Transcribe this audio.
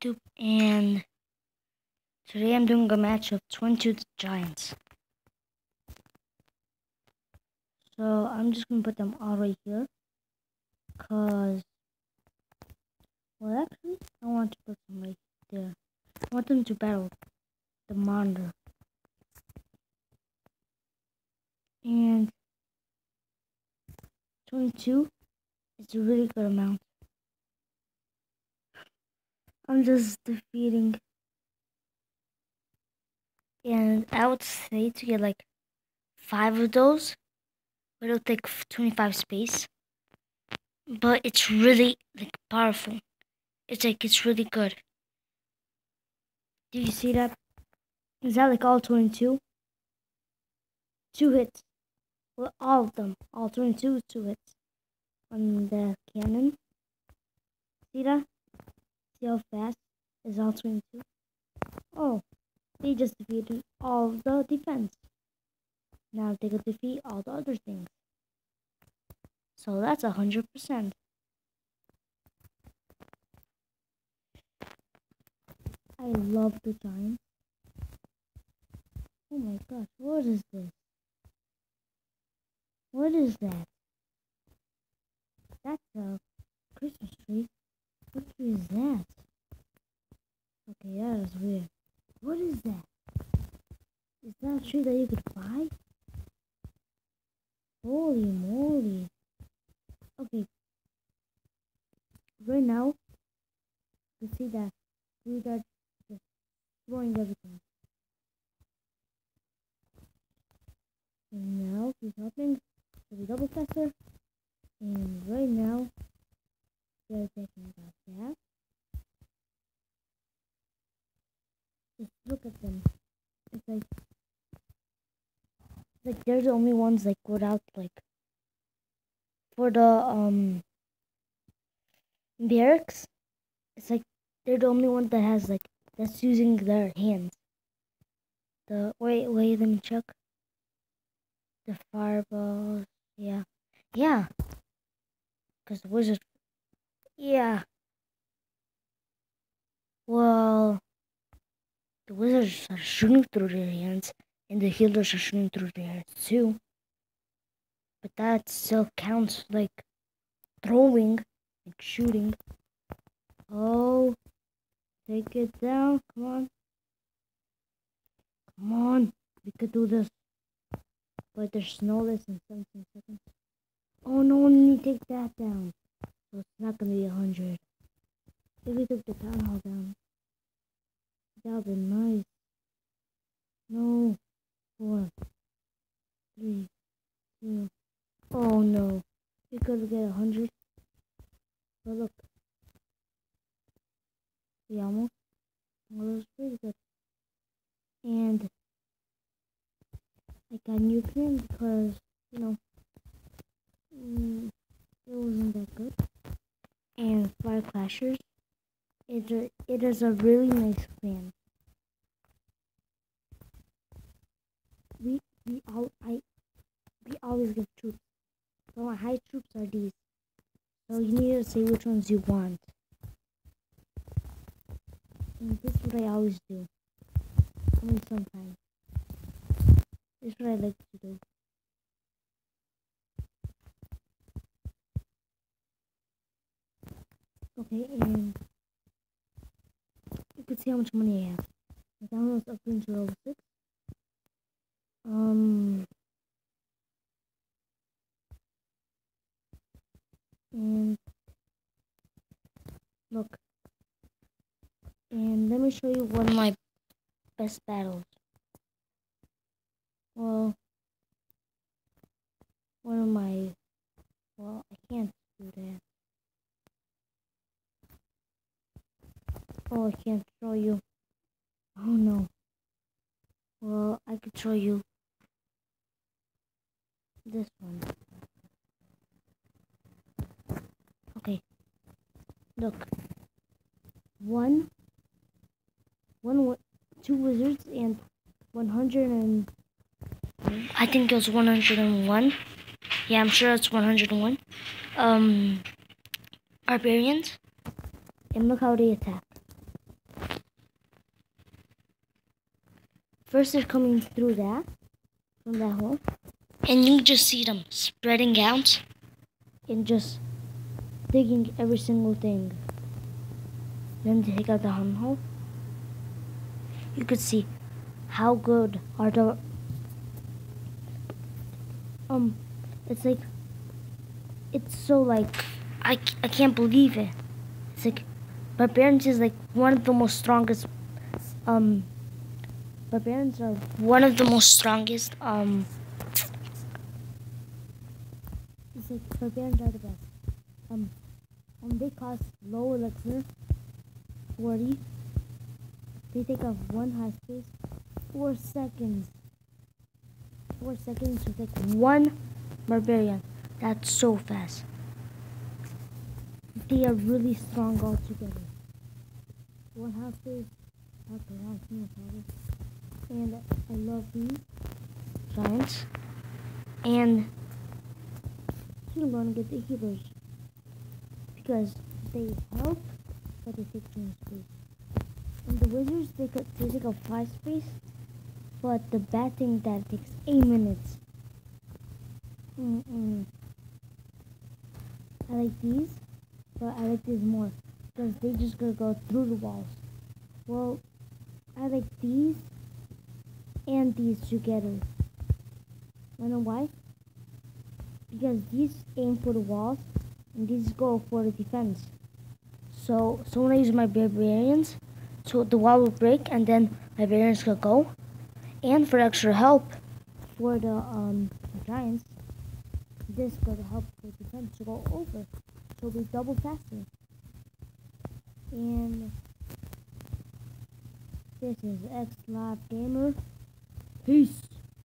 YouTube, and today I'm doing a match of 22 Giants. So I'm just gonna put them all right here, cause actually I want to put them right there. I want them to battle the monitor, and 22 is a really good amount. I'm just defeating, and I would say to get like 5 of those, but it'll take 25 space. But it's really powerful. It's really good. Do you see that? Is that all 22? 2 hits. Well, all of them. All 22 2 hits on the cannon. See that? See how fast is all 22? Oh, they just defeated all the defense. Now they could defeat all the other things. So that's 100%. I love the Giants. Oh my gosh, what is this? What is that? That's a Christmas tree. What tree is that? Okay, that is weird. What is that? Is that a tree that you could buy? Holy moly. Okay. Right now, you can see that we are just throwing everything. And now he's helping to be double faster. And right now, they're taking that. Just look at them. It's like they're the only ones without for the barracks. It's like they're the only one that has that's using their hands. Wait, let me check. The fireballs, yeah. Cause the wizard, yeah. Well, the wizards are shooting through their hands, and the healers are shooting through their hands too. But that still counts throwing, shooting. Oh, take it down! Come on, we could do this. But there's no less than 17 seconds. Oh no, let me take that down. So it's not gonna be 100. If we took the town hall down, that would be nice. No. 4, 3, 2. Oh no. We could get 100. But look. We almost. Well, it was pretty good. And I got new pin because, it wasn't that good. And Fire Clashers, it is a really nice plan. We always give troops. So my high troops are these. So you need to say which ones you want. And this is what I always do. Only sometimes. This is what I like to do. Okay, and you can see how much money I have. My download's up to level 6. And look. And let me show you one of my best battles. Well, I can't do that. Oh, I can't show you. Oh no. Well, I could show you this one. Okay. Look. 2 wizards and 100 and I think it was 101. Yeah, I'm sure it's 101. Barbarians. And look how they attack. First they're coming through that, from that hole. And you just see them spreading out and just digging every single thing. Then they take out the hole. You could see how good are the it's like it's so like I can't believe it. It's like barbarians is like one of the most strongest barbarians are one of the most strongest it's like barbarians are the best. They cost low elixir 40. They take off one high space 4 seconds. 4 seconds to take one barbarian. That's so fast. They are really strong all together. One high space after last minute. And I love these giants. And you're gonna get the healers because they help, but they take too much space. And the wizards, they take up 5 space, but the bad thing that takes 8 minutes. I like these, but I like these more because they just gonna go through the walls. Well, I like these and these together. You know why? Because these aim for the walls and these go for the defense. So when I use my barbarians, so the wall will break and then my barbarians could go. And for extra help for the giants, this is going to help the defense to go over. So it'll be double faster. And this is X Live Gamer. Peace.